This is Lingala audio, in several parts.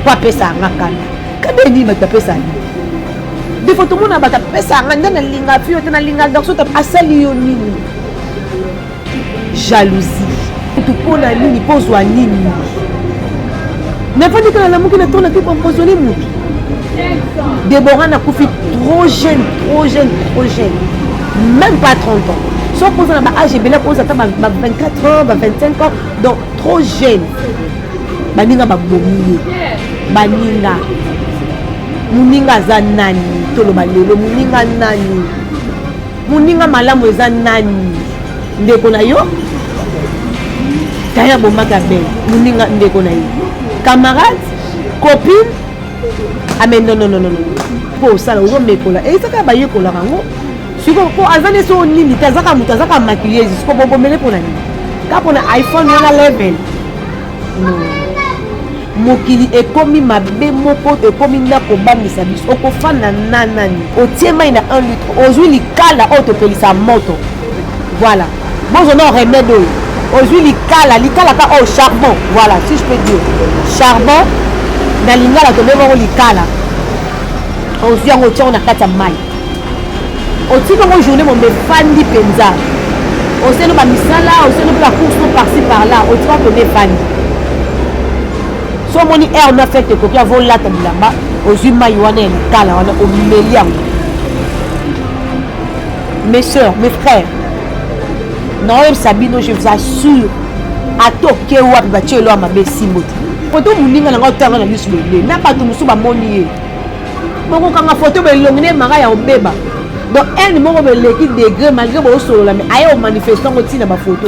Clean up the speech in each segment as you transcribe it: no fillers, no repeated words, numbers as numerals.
po apesa nga kanda kanda ni bato apesa ni des fois tout le monde a bato apesa nga nda na linga fio te na linga garçon ta asali yo nini jalousie tu pona nini pozwa nini n'a pas dit que la mouki na tona ki empoisonner mutu Déborah n'a couffé trop jeune même pas 30 ans sauf pour ça âge et bela pour ça 24 ans 25 ans donc trop jeune baninga babomiye baninga muninga za nani tolo balelo muninga nani muninga malamu eza nani ndeko na yo kaya bomaka belle muninga ndeko na yo camarade copine ah mais non pour ça on mekola et ça ka bayekola rango siko ko azane so nini tazaka mutazaka maquilleuse siko bomomele pour la nini ka pour na iPhone na level non mokili ekomi mabe moko ekomi na kobamisa biso okofana nanani otiema ina 1 litre ozwi likala otopelisa moto voilà bon on a remède ozwi likala ka au charbon voilà si je peux dire charbon na lingala to bebo likala ozwi yango tia na kata mai otika mo journée mo me fandi penza oseno ba misala oseno la course par-ci par-là otika ko me fandi so moni air na fête ko kia vola ta bilamba ozwi mai wana likala wana o meliam mes sœurs mes frères Noël Sabino, je vous assure, à toquer ou à bâtir l'homme à Bessimot. Photo Mouninga n'a pas de temps à l'usler, n'a pas de moussou à monier. Bon, quand ma photo est longue, Marais au béba. Donc, un moment de l'équipe des grès, malgré vos solos, mais ailleurs au manifestant au tina ma photo.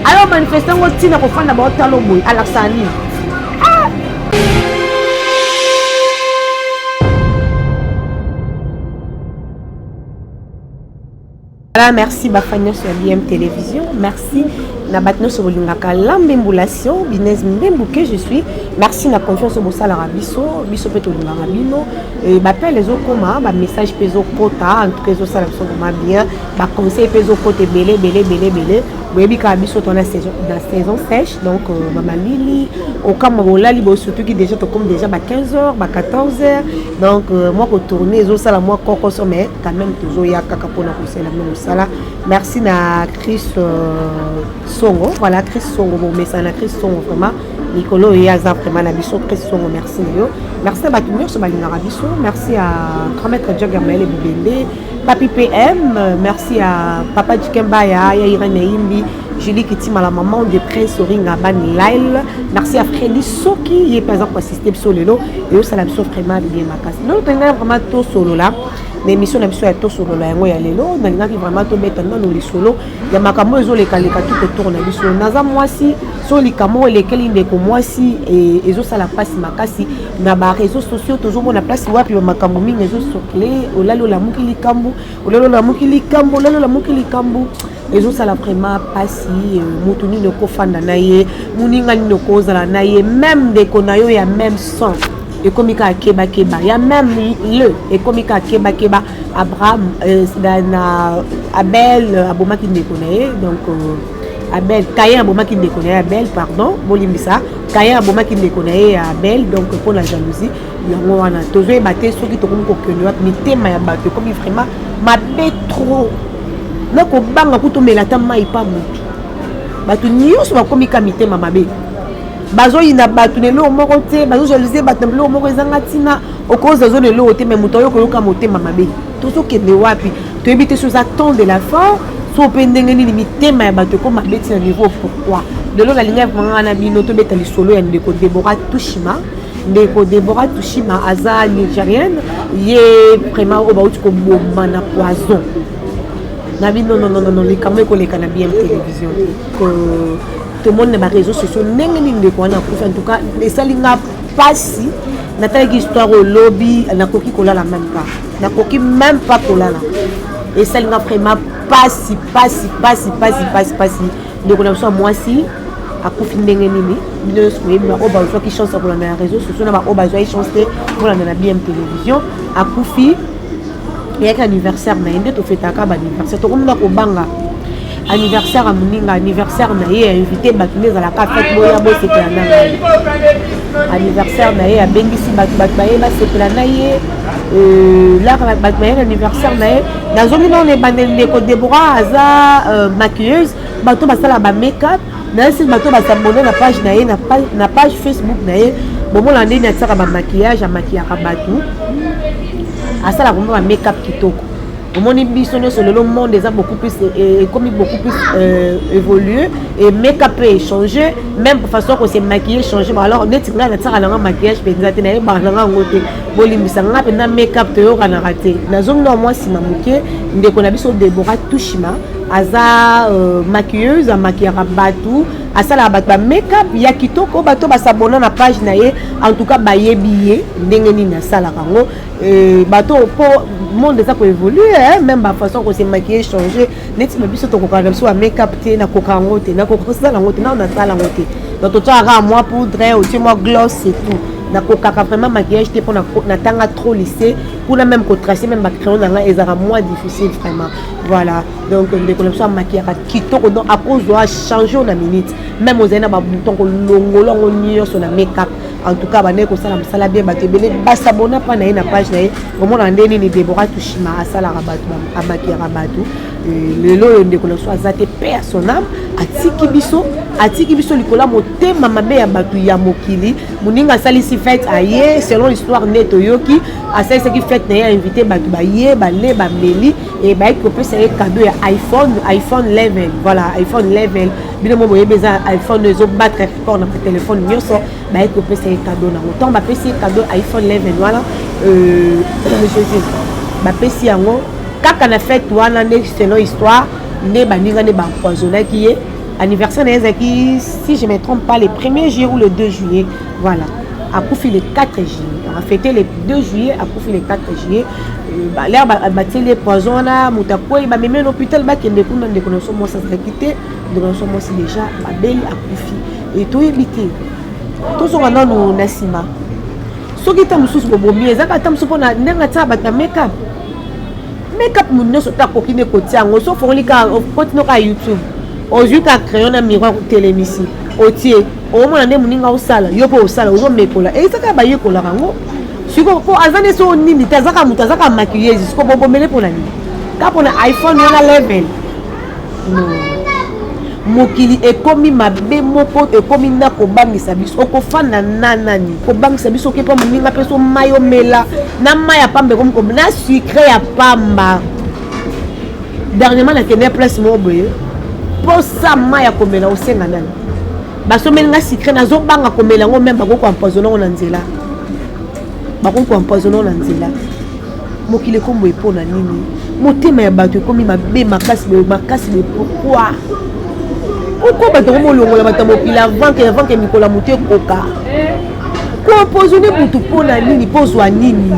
Alors, manifestant au tina pour faire d'abord talon à la sani. Voilà, merci Bafania sur BM Télévision. Merci Nabatno sur Lingaka l'embembulation, business mbembuke je suis. Merci na confiance au Bossa l'Arabiso, biso peto l'Arabino. Et m'appelle les autres comment, ba message peso quota, en tout cas ça vraiment bien. Ba conseil peso côté belé. Oui, quand biso ton la saison sèche, donc maman Lili, au Cameroun libo surtout qui déjà comme déjà 15h, 14h. Donc moi pour tourner zo ça la moi coco sommet quand même toujours ya kaka pour na conseil la même ça là. Merci na Chris Songo, voilà Chris Songo bon message na Chris Songo vraiment Nicolo et Azar vraiment na biso Chris Songo merci yo. Merci à Batumur sur Balingara biso, merci à grand-maître Djagamel et Boubende, Papi PM, merci à Papa Djikembaya, ya Irene Imbi, Julie Kitima la maman de Prince Oringa Ban Lail, merci à Freddy Soki, il est par exemple assisté sur le lot et au salam sauf vraiment bien ma casse. Nous tenons vraiment tout solo là. L'émission est sur tout solo là, il y a les lots, on a vraiment tout mettre dans les solos. Il y a ma camo et les calika tout autour de biso. Naza moi si, sur les camo et lesquels ils déco moi si et ils ont ça la place ma casse. Na ba réseaux sociaux toujours on a place wapi ma camo mi réseaux sociaux. Olalo la mukili kambu, olalo la mukili kambu, olalo la mukili kambu. Ils ont ça la vraiment passi, mutuni ne kofanda naie, muninga ne kozala naie, même des konayo ya même sang. Et comme il y a keba, il y a même le et comme il y a keba, Abraham, Abel, Aboma qui ne connaît donc Abel, Kayen Aboma qui ne connaît Abel, pardon, Bolimbisa, Kayen Aboma qui ne connaît Abel, donc pour la jalousie, il y a toujours battu ceux qui te ont connu, mais thème à battre comme il vraiment m'a trop. Donc au bang à couteau mais la tama est pas mouti. Battu nios va comme il camité ma mabé. Bazo ina batune lo moko te bazo jalousie batune lo moko ezanga tina au cause de zone lo te mais mutoyo ko yoka mote mamabe tout ce qui ne wapi tu éviter sous attendre de la fin so pendenge ni limité mais bato ko mabeti na niveau pourquoi de lo la ligne vraiment na bino to betali solo ya ndeko Deborah Tushima aza nigérienne ye vraiment au bauti ko bomba na poison na bino non les caméras ko les canabien télévision que tout le monde n'a pas réseaux sociaux en tout cas les salinga passi n'attend histoire au lobby na koki kola la même pas na koki même pas kola là et salinga vraiment passi donc on a besoin moi si à kofi ndenge nini bino soué na oba soit qui chance pour la réseaux sociaux na ba oba soit chance pour la bien télévision à kofi il y a un anniversaire mais ndé to fêta ka ba anniversaire to comme na ko banga anniversaire à moninga anniversaire na ye invité bato neza la fête boya bo sepela na anniversaire na ye abengisi bato baye ba sepela na ye là bato na ye anniversaire na ye nazongi na on est bandele ko Deborah aza maquilleuse bato basala ba make-up na si bato basabonner na page na ye na page Facebook na ye bomo la ndeni atsaka ba maquillage amakiaka bato asala vraiment ba make-up kitoko. Mon ambition sur le monde est beaucoup plus évolué et make-up peut changer même pour façon qu'on s'est maquillé changer alors net là ça a un maquillage peut-être na ba na ngote bolimbisa nga pe na make-up te yo kana raté na zone no moi si mamuke ndeko na biso Deborah Tushima aza maquilleuse maquillera batu asala ba make-up ya kitoko bato basabona na page na ye en tout cas ba yebiye ndenge nini asala kango bato po monde ça peut évoluer même la façon qu'on s'est maquillé changer net mais biso to ko kana biso make-up te na ko kango te na ko sala ngote na sala ngote donc to ara moi poudre ou moi gloss et tout na ko kaka vraiment maquillage te pour na tanga trop lissé pour na même ko tracer même ba crayon na ezara moins difficile vraiment voilà donc les collections maquillage kitoko donc à cause doit changer en minute même aux ena ba bouton ko longolo ngonyo sur la make-up en tout cas bane ko sala msala bien batebele basabona pa na page na ye vraiment ndeni ni Deborah Tushima asala rabatu amakiya rabatu lelo ndeko na so azate personnel atiki biso likola motema mabe ya batu ya mokili muninga sali si fête aye selon l'histoire neto yoki asali ce qui fête na invité batu ba ye ba le ba meli et ba ko peut c'est cadeau ya iPhone 11 voilà iPhone 11 bino mo boye beza iPhone zo battre fort na téléphone nyoso ba ko peut c'est cadeau na autant ba PC cadeau iPhone 11 voilà ba PC yango kaka na fête wana ne selon histoire ne baninga ne ba empoisonné qui est anniversaire qui si je ne me trompe pas le 1er juillet ou le 2 juillet voilà à Koufi le 4 juillet on a fêté le 2 juillet à Koufi le 4 juillet l'air battu les poisons là mutakoi ba même l'hôpital ba kende kuna de connaissons moi ça quitté de connaissons moi c'est déjà ba belle à Koufi et tout éviter tout son nan nasima soki ta mususu bobomi ezaka ta mususu pona ndenga ta bata make-up mon nyoso ta kokine kotiango so folika continue ka YouTube aujourd'hui ka crayon na miroir télémisi otie au moins ndé muninga osala yo po osala ozo mekola et ça ka ba yekola rango siko ko azane so nini tazaka mutazaka maquilleuse siko bobomele pona nini ka pona iPhone yana level no mokili ekomi mabe moko ekomi na ko bangisa biso okofana nanani ko bangisa biso ke pa muninga peso mayo mela na maya pambe comme na sucre ya pamba dernièrement na kende place mo boye pour ça maya komela osenga nani baso melinga sucre na zo banga komela ngo même bako ko empoisonner na nzela bako ko empoisonner na nzela mokili kombo epona nini motema ya bato ekomi mabe makasi pourquoi pourquoi bato komolongola bato mokili avant que mikola mutu ekoka ko empoisonner mutu pona nini pozwa nini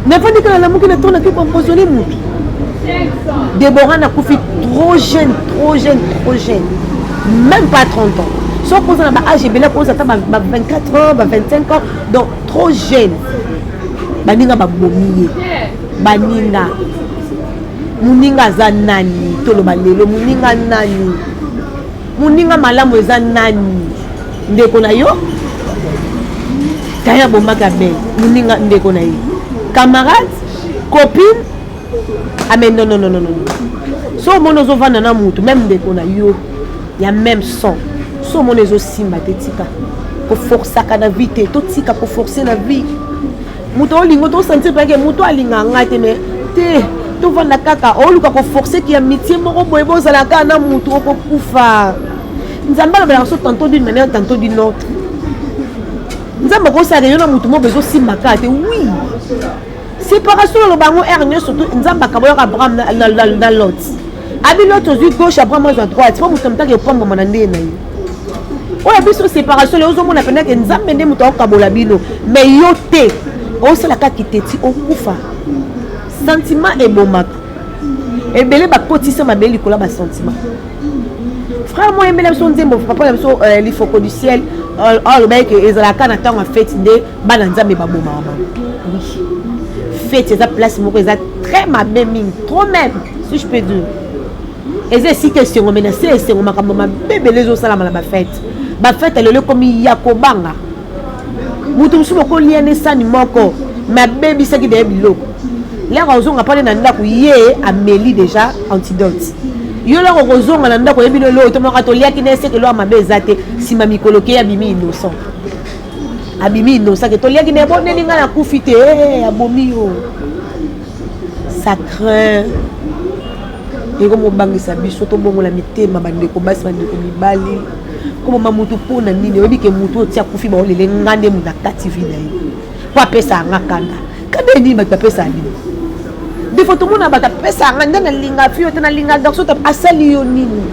nafandi kala la mokili tona ki ko empoisonner mutu Deborah n'a pas fait trop jeune, même pas 30 ans. Sauf qu'on a un âge, j'ai 24 ans, 25 ans, donc trop jeune. Baninga babomiye, baninga, muninga zanani, tolo balelo, muninga nani, muninga malamu zanani, ndeko na yo, kaya bomba kabe, muninga ndeko na yo, camarade, copine. Ah mais non. So monozo vana na mutu même de kona yo ya même son. So monozo simba tetika. Ko forcer kana vite to tika ko forcer na vie. Mutu olingo to sentir pas que mutu alinga ngate mais te to vana kaka oluka ko forcer ki amitié moko boye bozala kana mutu ko kufa. Nzamba ba so tantôt d'une manière tantôt d'une autre. Nzamba ko sa réunion na mutu mo bezo simba kate oui. Séparation le bango ernie surtout nzamba kaboyo Abraham dans l'autre abi l'autre yeux gauche Abraham à droite faut mutamta ke prendre mon ndé na yo oya biso séparation les ozo mona pena ke nzambe ndé muto kabola bino mais yo te o sala ka kiteti o kufa sentiment et bomaka et belé ba potisa ma beli kola ba sentiment frère moi emela so nzembo papa la so l'ifoko du ciel le mec ezala kana tant en fait ndé bana nzambe ba boma oui fête eza place moko eza très mabe mingi trop même si je peux dire Et c'est si question mais c'est ma bébé les autres salama la fête. Ba fête elle le comme yakobanga. Mutu musumo ko liane sani moko. Ma bébé ça qui de biloko. Là ozonga parler na ndako yé Amélie déjà antidote. Yo la ozonga na ndako yebi lo to moko to liaki na seke lo mabe ezate si ma mikoloke ya bimi innocent. Abimi innocent que to liaki na bonne ninga na kufite abomi yo. Ça craint. Et comme on bangisa biso to bongo la mitema bandeko basi bandeko mibali comme mamutu pona nini obi ke mutu tia kufi ba olele ngande mu na kati vida yi kwa pesa ngakanda kada ni ba pesa ni de photo mona ba pesa nganda na linga fio tena linga garçon ta asali yo nini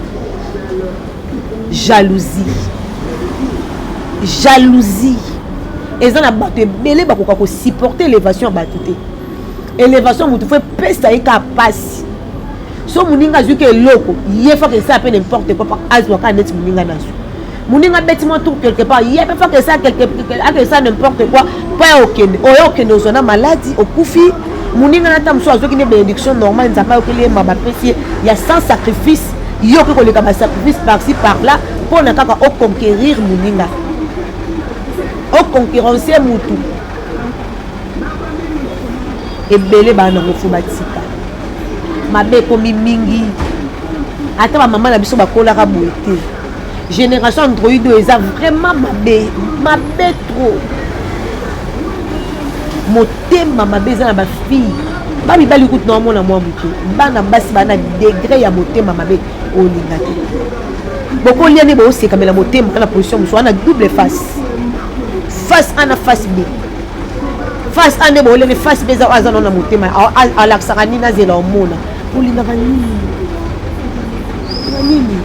jalousie ezana bato belé ba ko supporter élévation ba tuté élévation mutu fait pesa yi ka passe. So muninga zuke loko yefa que ça peut n'importe quoi azwa ka net muninga nazo muninga bêtement tout quelque part yefa pas que ça que ça n'importe quoi pas okende okende zona maladie okufi muninga na tam so azoki ne bénédiction normale nzapa okele maba pesi ya sans sacrifice yoki ko leka ba sacrifice par-ci par-là pour na kaka au conquérir muninga au concurrencer mutu et belé ba na mofubatika mabe komi mingi ata ba maman na biso bakola ka boité génération Android eza vraiment mabe trop motema mabe za na ba fille ba mi bali kutu na mona mwa mutu bana basi bana degré ya motema mabe olinga te boko liane bo se kamela motema na position muso ana double face ana face B face ane bo lene face B za azana na motema alaksaka nina zela omona Olinga nini.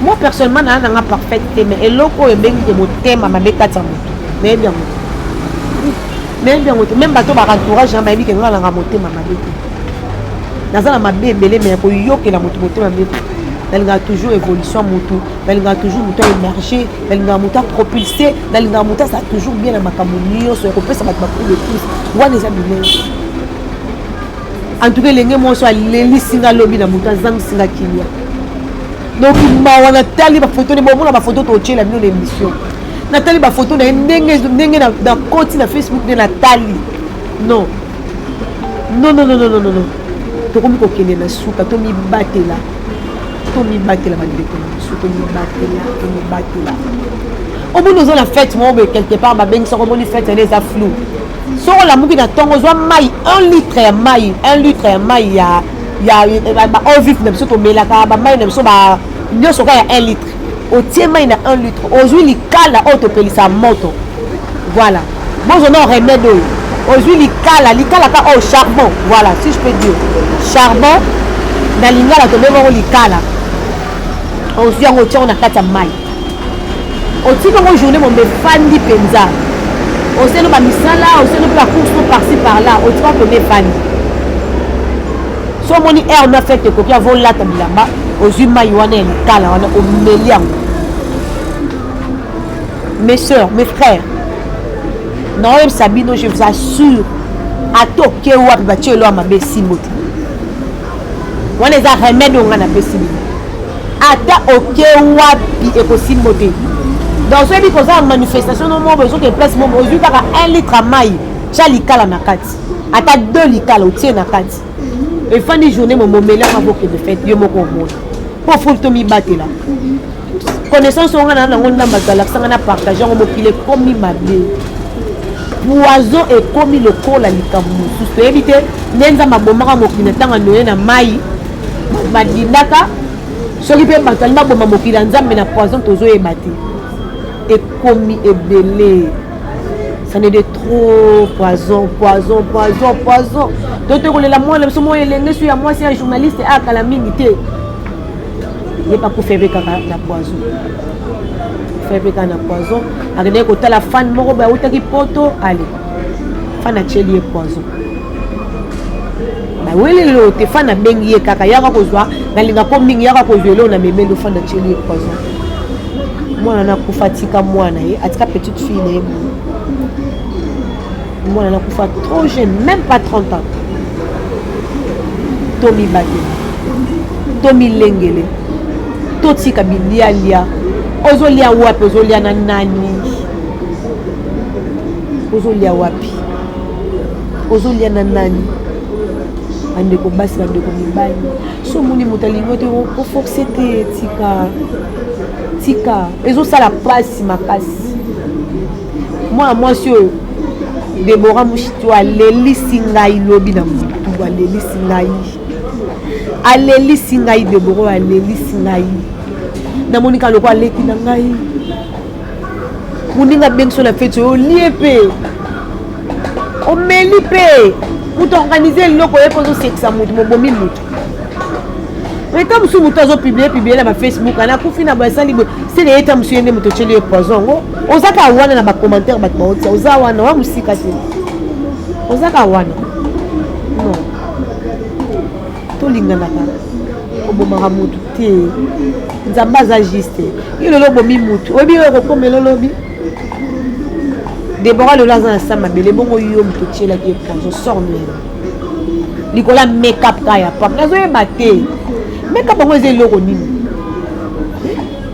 Moi personnellement na nga parfaite mais eloko ebengi de motema mabeka tsa moto mais bien moto même bato ba entourage na babi ke nga na motema mabeka nazala mabe belé mais ko yokela moto motema mabeka dalinga toujours évolution moto dalinga toujours moto émerger dalinga moto propulser dalinga moto ça toujours bien na makambo nyonso ko pesa bato ba plus de plus wana eza bien. En tout cas, les gens sont allés singa lobby na muta zang singa kinya. Donc wana tali ba photo ne bomo na ba photo to tchela bino l'émission. Natali ba photo na ndenge na compte na Facebook de Nathalie. Non. To komi ko kende na suka to mi batela. Bandeko na to mi batela. Au bout nous on la fête moi quelque part ba beng so ko boni fête les a flou. So la muki na tongo zo mai 1 litre mai ya ba au vif na so to melaka ba mai na so ba nyoso ka ya 1 litre o tie mai na 1 litre aujourd'hui likala auto pelisa moto voilà bon je n'en remède aujourd'hui likala ka au charbon voilà si je peux dire charbon na lingala to bebo likala aujourd'hui on tient on a kata mai o tiko mo journée mon be fandi penza au sein de ma misala, au sein de la course par-ci par-là, au temps que mes fans. So moni air on a fait que coquille avant la table là-bas, aux humains y les cala, on a au milliard. Mes soeurs, mes frères, non même Sabino, je vous assure, à tout que ou à bâtir l'homme à Bessimot. On les a remèdes on a Bessimot. À ta ok ou à bi et possible moté. Dans ce cas, il y a une manifestation, nous avons besoin de place. Aujourd'hui, il y a 1 litre de maïs. Tu as l'ikala na kati. Tu as 2 likala, tu as na kati. Et fin de journée, mon mélange avec le fait, je me comprends. Pour faut que tu batte là. Connaissance, on a partagé, on a comme il m'a dit. Poison et comme le col à l'ikamu. Pour éviter, nenza mabomara mokina tanga noye na maïs. Madinaka. Ce qui peut battre, ma bomba mokina nzambe na poison tozo et maté. Et commis et belé. Ça n'est de trop poison. Donc, la moi, c'est un journaliste à la minute. Il n'est pas pour faire la poison. Faire la poison. Avec côté la fan, moro, bah, qui poto, allez. Fan a chélier poison. Bah, oui, les fan a bengi kaka, yaka kozwa, nalinga comme ning yaka kozwelo, na meme le fan a chélier poison. Moi on a kufatika mwana atika petite fille na yebu moi on a kufa trop jeune même pas 30 ans Tommy Badé to milengele to tika bilia ozolia wapi ozolia na nani ozolia wapi ozolia na nani andeko basi bandeko mibali so muni motalingo te ko forcer te tika ezosala pasi makasi moi sio Deborah Mushito alelisi ngai lobi na mutu alelisi ngai Deborah alelisi ngai na monika loko aleki na ngai muninga benso la fête o liepe o melipe mutu organiser loko yepo zo sexa mutu mobomi mutu mais comme si mutu azo publier na ba Facebook ana kufina ba sali bo c'est les états monsieur ne mutu cheli poison ozaka wana na ba commentaire ba tbauti oza wana wa musika te ozaka wana non to lingana ka oboma mutu te nzamba za juste ile lobo mi mutu obi ko komelo lobi Deborah le laza sama bele bongo yo mutu chela ki poison sort nuero likola make-up kaya pap nazo ebate make-up bango eze loko nini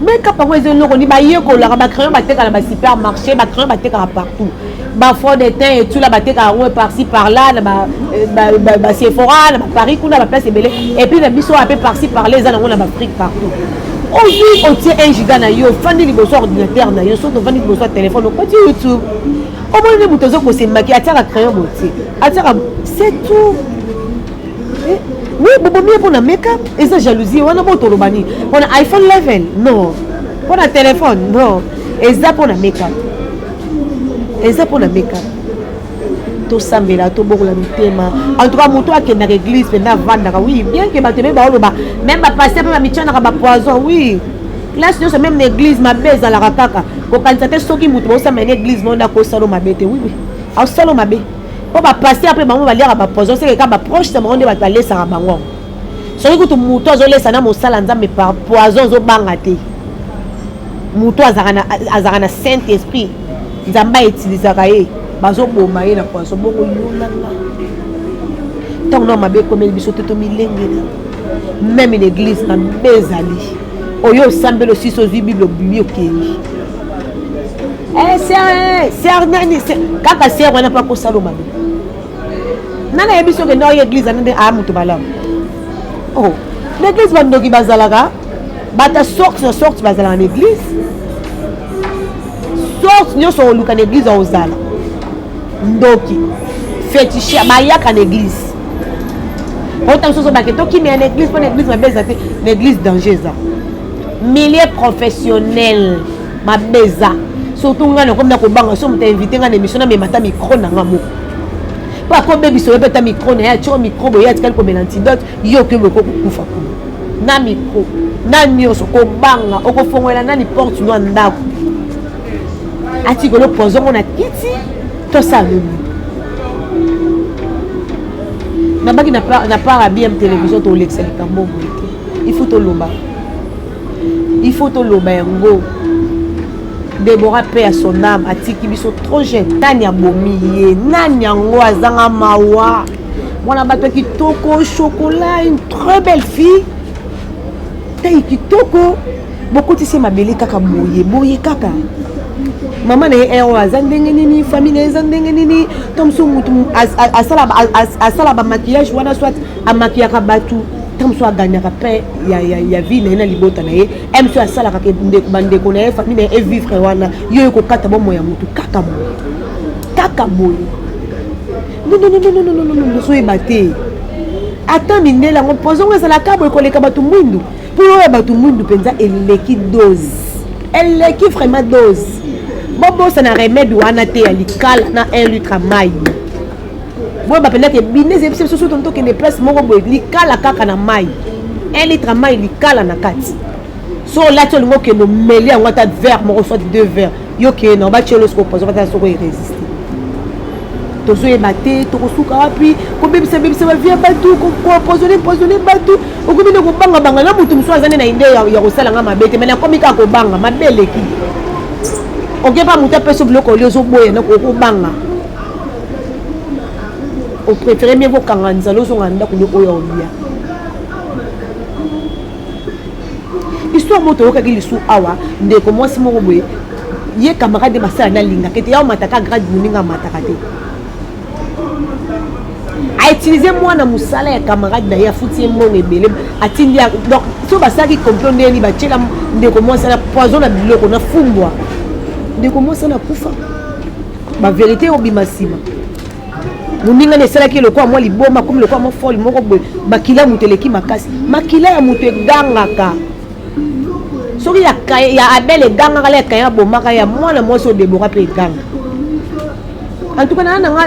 make-up bango eze loko ni ba yekola ba crayon ba teka na ba supermarché ba crayon ba teka partout ba fond de teint et tout là ba teka par ci par là na ba Sephora na ba Paris kuna ba place ebele et puis na biso un peu par ci par là ezana ngona ba fric partout aujourd'hui on tient 1 giga na yo fandi liboso ordinateur na yo so to fandi liboso téléphone ko ti YouTube au moins les moutons ko se maki atira crayon beauté atira c'est tout. Oui, bobo mieux pour la make-up et ça jalousie on a pas trop bani on a iPhone 11 non on a téléphone non et ça pour la make-up et ça pour la make-up tout ça mais là tout beaucoup la mitema en tout cas moto a kena l'église pendant vendre oui bien que ba tebe ba oloba même ba passer pa mitio na ba poison oui là c'est même l'église ma base à la rakaka ko kanzate soki moto ba ça mais l'église monde a ko salo mabete oui au salo mabe pour ba passer après maman va lire ba poison c'est que ba proche ça monde va laisser à bango soki ko moto zo laisser na mo sala nzambe par poison zo banga te moto azana saint esprit nzamba utiliser kaye bazo boma ye na poison bongo yolanga tant non mabe comme biso to milengela même l'église na bezali oyo sambelo siso zi bible bible okei c'est nani kaka c'est wana pa ko salo mabe nana yebiso ke no église ande a mutu balam oh l'église bandoki bazalaka bata sorte bazala en église sorte nyoso oluka na église ozala ndoki fétiche bayaka na église autant soso baketo ki mais en église pour l'église mabeza te l'église danger ça milieu professionnel mabeza surtout ngana comme na ko banga so mta invité ngana émission na me mata micro na ngamo pa ko bebi so peta micro na ya cho micro bo ya tikali ko melantidote yo ke ko kufa ko na micro na nyoso ko banga okofongola nani porte no ndako ati ko lo pozo on a kiti to ça le na baki na para bien télévision to l'excel kambo il faut to loba yango Deborah paix à son âme atiki biso trop jeune nani abomiye nani yango azanga mawa mwana bato kitoko chocolat une très belle fille tayi kitoko beaucoup tisi mabeli kaka boye kaka maman na ero azandenge nini famille azandenge nini tomso mutu asala ba maquillage wana soit a maquillaka batu tomso aganyaka pe ya vie na libota na ye emso asala ka bandeko na famille na vivre wana yo ko kata bo moya mutu kaka boye non so ebate ata mindela ngo pozo ngo sala kabo ko leka batu mwindu pour batu mwindu penza eleki dose eleki vraiment dose bobo ça na remède wana te ya likala na 1 litre mai boy ba peut-être business et surtout tonto que les places moko boy likala kaka na mai 1 litre mai likala na kati so là tu ngo que no meli en wata verre moko soit 2 verres yo que no ba chelo sko pozo ba so ko résister tozo e baté to ko suka puis ko bebisa ba via batu ko poisonner batu ko bino ko banga na mutu mso azane na inde ya ko sala nga mabete mais na komika ko banga mabeleki ok pas muta peso bloco liozo boye na ko banga o préféré mieux vos kanganza lozo nganda ko yo oya jour moto ka ki sou awa ndeko mwasi moko boye ye camarade basala na linga kete ya mataka grade muninga mataka te a utiliser moi na musala ya camarade na ya futi mon ebele atindi donc so basaki comprendre ni ba tchela ndeko mwasi na poison na biloko na fumbwa ndeko mwasi na kufa ba vérité obimasima muninga ne sala ki lokwa moi liboma comme lokwa mo folle moko boye bakila muteleki makasi makila ya mutu egangaka soki ya abel egangaka le kaya bomaka ya mwana mwasi odebora pe eganga en tout cas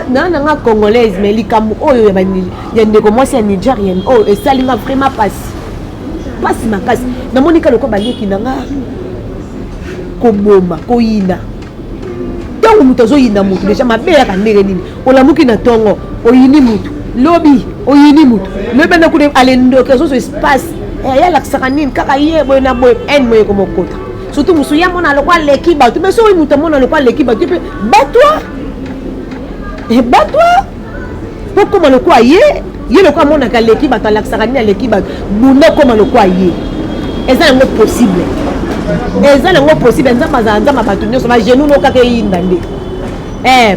nanga congolaise mais likambo oyo ya ndeko mwasi ya nigérienne oyo esalinga vraiment pasi makasi namoni ka lokwa baleki nanga koboma koyina ntango moto azoyina motu deja mabe yaka ndenge nini olamuki na ntongo oyini motu lobi oyini motu lobi na kuna alendoki azozo espace yalakisaka nini kaka ye boye na boye ene moye komokota surtout mosu ya mona lokwa leki bato mais soki moto amona lokwa leki bato mpe batwa po koma lokwa ye lokwa amonaka leki bato alakisaka nini aleki bato bunda koma lokwa ye eza yango possible nzambe azala nzambe bato nyonso bagenu na okaka eyinda nde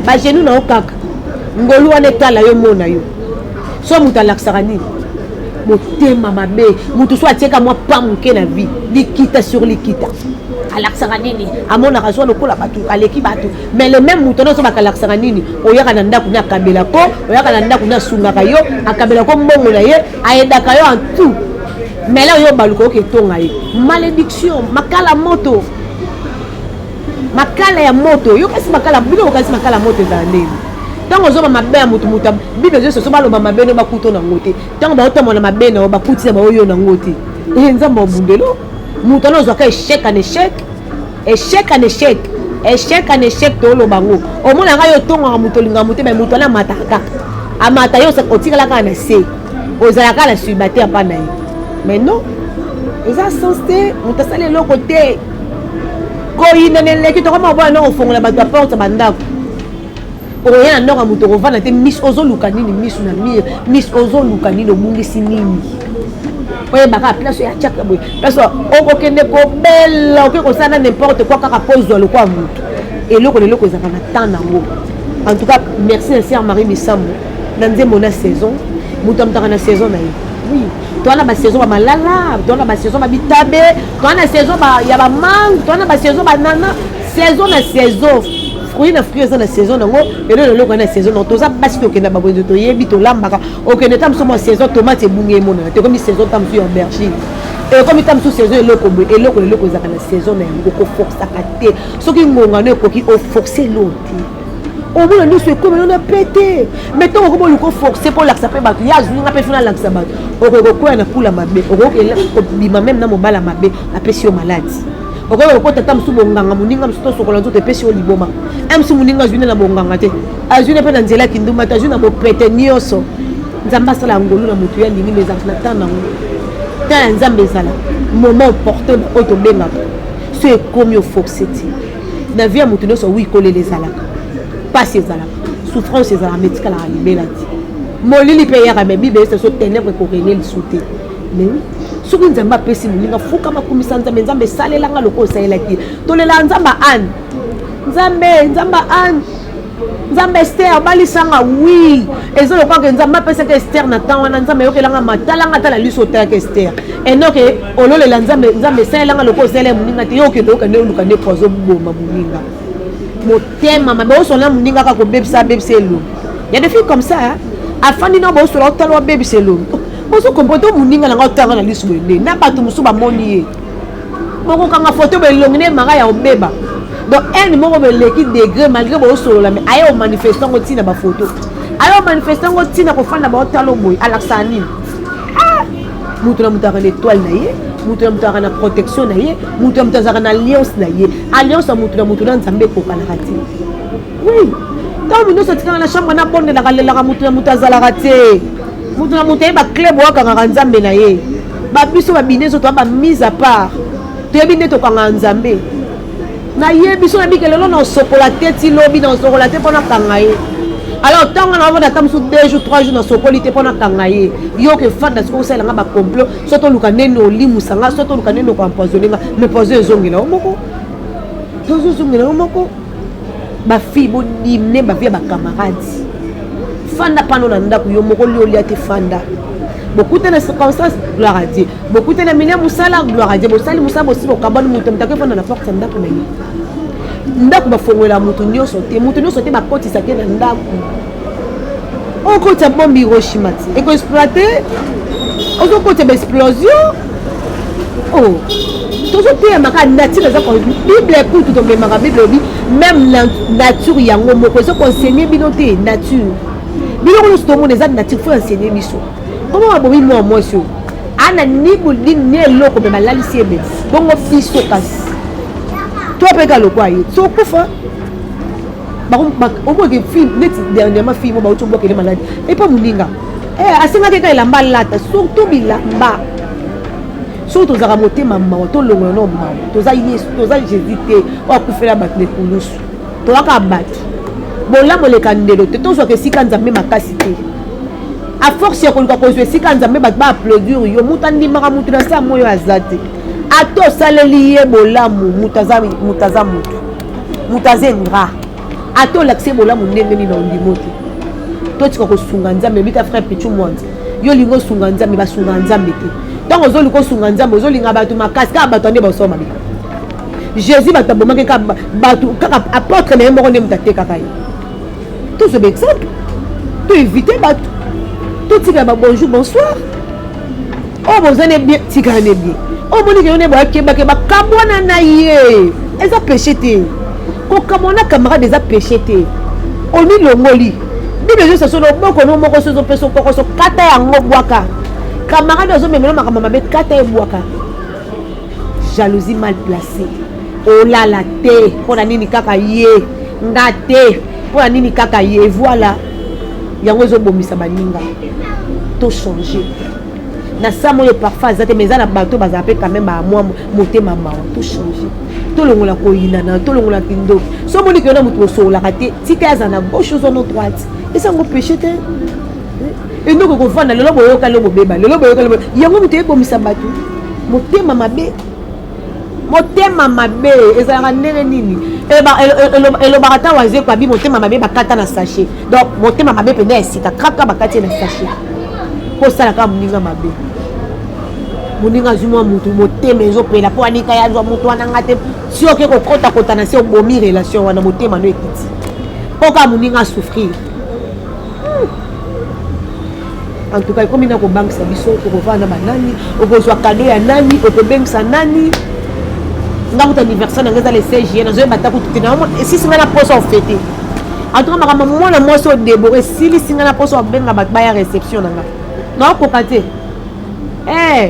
bagenu na okaka ngolu wana etala yo mona yo so moto alakisaka nini motema mabe moto so atieka mwa pa moke na vie likita sur likita alakisaka nini amonaka so lokola bato aleki bato mais le même moto nyonso bakalakisaka nini oyaka na ndako na akabelako oyaka na ndako na asungaka yo akabelako mbongo na ye ayedaka yo en tout mais là yo baluko ke tonga ye malédiction makala ya moto yo kasi makala bino kasi makala moto za ndeni tango zo ba mabe ya moto bible zo so baloba mabe no bakuto na ngote tango ba otamo na mabe na ba kuti ba oyo na ngote nzamba obundelo moto no zo ka échec en échec to lo bango o mona ga yo tonga moto linga moto ba moto na mataka amata yo sa otikala ka na se ozala ka la subater pa na ye mais non ils ont sensé on t'a salé l'autre côté quand il n'en est que tu comment voir non au fond la batte porte bandako rien non à muto revana te miss ozo lukanini miss na miss ozo lukanini do mungi sinini oye baka place ya chaka boy parce on kende ko belle ko sana n'importe quoi kaka pose le quoi muto et loko za kana tana ngo en tout cas merci à sœur Marie Misambo dans des mona saison muto mtaka na saison na oui toi na ba saison ba malala toi na ba saison ba bitabe toi na saison ba ya ba mangue toi na ba saison ba nana saison na saison fruit na saison nango et le ko na saison non to za basi to kenda ba bozo to yebi to lambaka o kenda tam so mo saison tomate bunge mona te comme saison tam sur berger et comme tam sous saison eloko za kana saison na yango ko forcer kate soki ngonga ne ko ki o forcer l'autre au moins nous c'est comme on a pété mais tant que on forcer pour l'accepter ba ya zunga nga pe fina l'accepter ba ko na kula mabe ko bima même na mobala mabe apesi yo malade ko tata msu bonganga muninga msu to sokola nzoto pesi yo liboma msu muninga zune na bonganga te azune pe na nzela kinduma ta zune na bo pété nyoso nzamba sala ngolu na mutu ya lingi les enfants na ta nzambe sala moment opportun auto benga c'est comme yo forcer ti na vie mutu no so wi ko les alaka pas ces alaka souffrance ces alaka médicale à libéla ti molili pe ya mais bible c'est so ténèbre ko régner le sauter mais soki nzamba pesi muninga fuka makumisa nzambe salelanga loko saelaki tolela nzamba an nzambe Esther balisanga oui ezo lokwa ke nzamba pesa ke Esther na tan wana nzambe yokelanga matalanga tala liso ta ke Esther enoke ololela nzambe salelanga loko sele muninga te yoke loka ne luka ne pozo boma muninga motema mabe osona muninga ka ko bebisa elo il y a des filles comme ça afandi na bo osona otalo bebisa elo boso kompoto muninga na ngotanga na liso ende na bato musu ba moni ye boko kanga photo belongine manga ya obeba donc un moko beleki degré malgré bo solo mais ayo manifestant ko tina ba photo ayo manifestant ko tina ko fanda ba otalo boy alaksani mutu na mutaka na étoile na ye mutu na mutaka na protection na ye mutu na mutaka na alliance na ye alliance mutu na nzambe ko kana kati oui tant mino sotika na chambre na bonde la kalela mutu na mutazala kati mutu na mutu ba club wakanga nzambe na ye ba biso ba binezo to ba mise à part to yebine to kanga nzambe na ye biso na bikelelo na sokola teti lobi na sokola te pona kanga ye alors tant on a envie sous 2 jours 3 jours dans sokoli te pona kangaye yo que fanda ce qu'on sait là ba complot surtout luka neno limusanga surtout luka neno ko empoisonner mais poser zongela omoko tozo zongela omoko ba fille bo dimne ba via ba camarades fanda pano na ndako yo moko lioli ate fanda beaucoup de circonstances gloire à Dieu beaucoup de milieu musala gloire à Dieu bosali musala bosi bo kabani mutu mtake fanda na porte ndako na ye ndako ba fongola mutu nyonso te ba kotisa ke na ndako on kota bombi Hiroshima ti et ko exploiter on kota ba explosion oh toujours te maka nature za ko bible pour tout tomber maka bible même la nature yango moko so conseiller binote nature biloko tout le monde des nature faut enseigner biso comment on bobi moi sur ana nibu ni eloko me malalisi ebe bongo fiso kasi toi peka lokwa ye so kufa on peut que fille net dernièrement fille mo ba utumbo kele malade et pas muninga asinga ke ka lamba lata surtout bilamba surtout za motema maman to longo no maman to za yesu to za jésus o kufela bat le kulusu to aka bat bola moleka ndelo te to so ke sika nzambe makasi te a force ya koluka ko zo sika nzambe bat ba applaudir yo mutandi maka mutu na sa moyo azate ato saleli ye bolamu mutaza mutazenga ato l'accès bolamu ndenge ni na ndimote to tika ko sunga nzambe bita frère Pichu Mwanza yo lingo sunga nzambe ba sunga nzambe te donc ozoli ko sunga nzambe ozoli nga batu makasi ka batu ande ba soma bika Jésus bata bomake ka batu kaka apôtre na moko ne mtate kaka ye tout ce exemple to éviter batu to tika ba bonjour bonsoir oh bozane bien tika ne bien oh boni ke ne ba ke ba kabona na ye eza péché te ko kamona camarade eza péché te oni longoli bible je so boko no moko so peso poko so kata yango bwaka camarade zo memelo makama mabe kata e bwaka jalousie mal placée oh là la te pona nini kaka ye ngate pona nini kaka ye voilà yango zo bomisa baninga to changer na samo yo parfois zate mais na bato bazape quand même ba moi motema mawa to changer to longola ko yinana to longola kindo so moni ke na mutu so la kate tika za na gauche zo no droite et ça ngo péché te et donc ko fana lelo boyo ka lelo beba lelo boyo ka lelo yango mutu e bomisa bato motema mabe ezala ndenge nini elo barata waze kwa bi motema mabe bakata na sachet donc motema mabe pende esika kraka bakati na sachet po sala ka muninga mabe muninga zuma mutu motema ezopela po anika ya zwa mutu wana ngate si oke ko kota na se obomi relation wana motema no ekiti po ka muninga souffrir en tout cas comme ina ko bank sa biso ko vana banani okozwa cadeau ya nani okobengisa nani ngako anniversaire ngeza le 16 juillet nazo bata ko tutina mo si singa na poso fêter en tout cas makama mona mo so déboré si singa na poso benga bat ba ya réception nanga na ko kate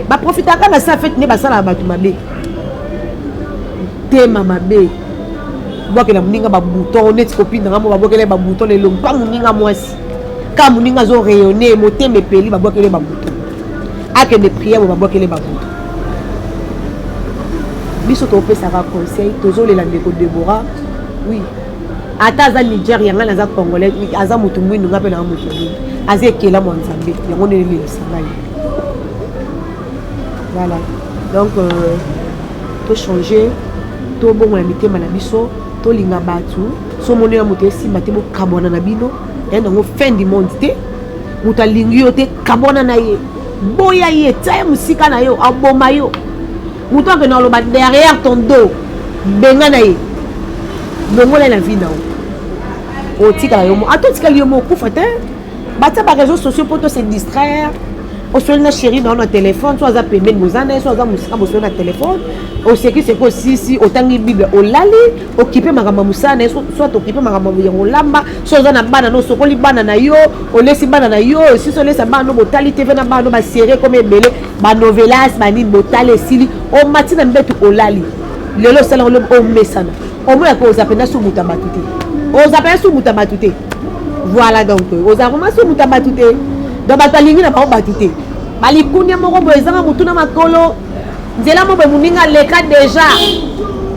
ba profiter ka na sa fête ne ba sala batu mabe tema mabe boke na muninga ba bouton net copine nga mo ba boke le ba bouton le long pa muninga mwasi ka muninga zo rayonner motema peli ba boke le ba bouton ake de prière ba boke le ba bouton biso to pesa ka conseil tozo le la ndeko Deborah oui ata za Nigeria nga na za congolais aza mutu mwindu nga pe na mutu mwindu aze kela mo nzambe yango ne le sangai voilà donc to changer to bongo na mitema na biso to linga batu so moni ya mutu esi mate bo kabona na bino et non fin du monde te mutu alingi yo te kabona na ye boya ye taye musika na yo aboma yo mutu que na loba derrière ton dos benga na ye bongola na vie na o tika la yo mo ato tika yo mo kufa te bata ba réseaux sociaux pour se distraire o so na chérie dans notre téléphone soit za pembeni bozana soit za musika boso na téléphone o seki c'est ko si otangi bible o lali occupé makamba musana soit occupé makamba yango lamba soit za na bana no sokoli bana na yo o lesi bana na yo si so lesa bana no botali tv na bana no ba série comme ebele ba novelas ba nini botali sili o matina mbetu o lali lelo sala o mesana o mo ya ko zapenda su mutabatuté o zapenda su mutabatuté voilà donc o zapenda su mutabatuté donc batalingi na ba batuté balikunya moko boezanga mutuna makolo nzela mo be muninga leka déjà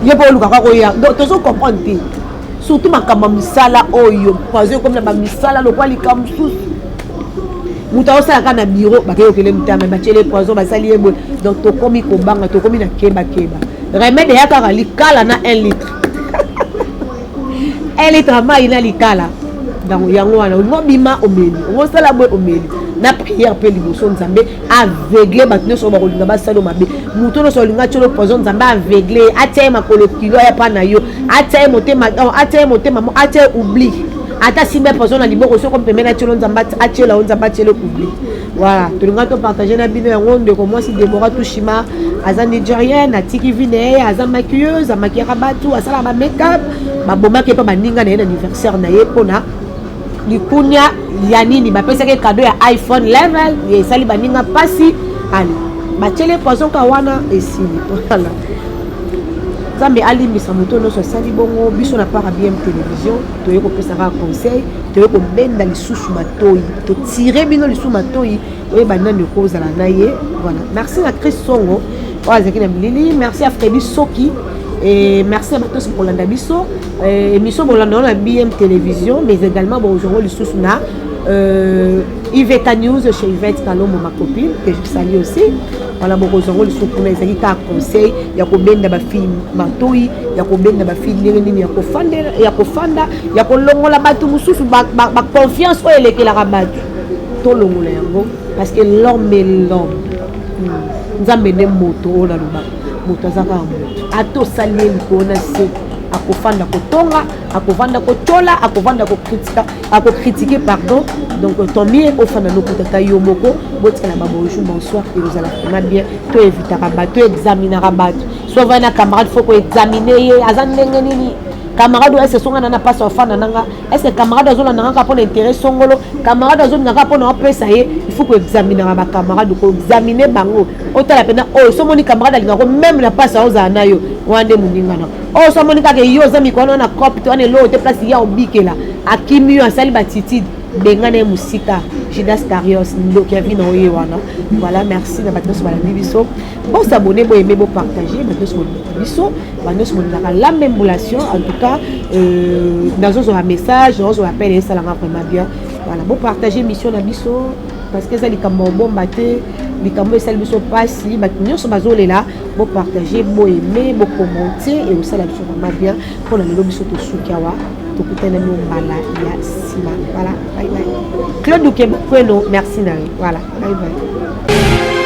ye bo luka ko ya donc tozo comprendre surtout makamba misala oyo poison comme na misala lo kwa likamsus muta osala kana bureau bakayokele mutama bachele poison basali yebo donc tokomi kobanga tokomi na keba remède ya kaka likala na 1 litre 1 litre mai na likala donc yango wana ngobima omeli ngosala boy omeli na prière pe liboso nzambe aveuglé bato nyonso bakolinga basala mabe muto nyonso olinga tsholo poison nzambe aveuglé atia makolo kilo ya pa na yo atia motema mo atia oubli ata simbe poison na liboko soko pemena tsholo nzambe atia la nzambe atia le oubli voilà tolinga to partager na bino yango ndeko mwasi Deborah Tushima aza nigérienne atiki vine aza maquilleuse amakiaka bato asala ba make-up babomaki pa baninga na ye na anniversaire na ye pona likunya ya nini bapesaki cadeau ya iPhone level esali baninga pasi ali bachele poison ka wana esili voilà nzambe alimbisa moto nyonso asali bongo biso na para BM télévision toye kopesaka conseil toye kobenda lisusu matoi totire bino lisusu matoi oyeba nani okozala na ye voilà merci à Chris Songo oyo azalaki na bilili merci à Freddy Soki et merci à tous pour l'anda biso émission bolanda na BM télévision mais également bonjour lisusu na Iveta News chez Yvette Kalombo ma copine que je salue aussi voilà bonjour lisusu pour les ka conseil ya kobenda ba film matoi ya kobenda ba film nini ya kofanda ya kolongola batu mususu ba confiance o elekela rabatu to longola yango parce que l'homme est l'homme nzambe ne moto na luba moto azaka moto ato salie likona se akofanda kotonga akovanda kotola akovanda critiquer pardon donc tant mieux ofanda no kutata yo moko botsala ba bonjour bonsoir et vous allez vraiment bien to éviter rabat to examiner rabat soit vana camarade faut ko examiner azan ndenge nini camarade est-ce songa na pas ofanda nanga est-ce camarade azona nanga pour intérêt songolo camarade azona nanga pour na pesa ye il faut ko examiner ba camarade ko examiner bango otala pena oh so moni camarade alinga ko même la passe oza na yo wande muninga na oh so moni ka ke yo zami ko na cop to ane lo te place ya obikela akimi yo asali batitide bengane musika Judas Carios ndo Kevin oye wana voilà merci na bato bala biso bon s'abonner bon aimer bon partager bato biso bato na la mémolation en tout cas dans un message on appelle et ça la vraiment bien voilà bon partager mission na biso parce que ça likambo bombaté likambo esali biso pasi bato nyonso bazolela bon partager bon aimer bon commenter et aussi la biso vraiment bien pour la lelo biso to sukawa tokutana no mbala ya sima voilà bye bye Claude Kebkweno merci Nari voilà bye bye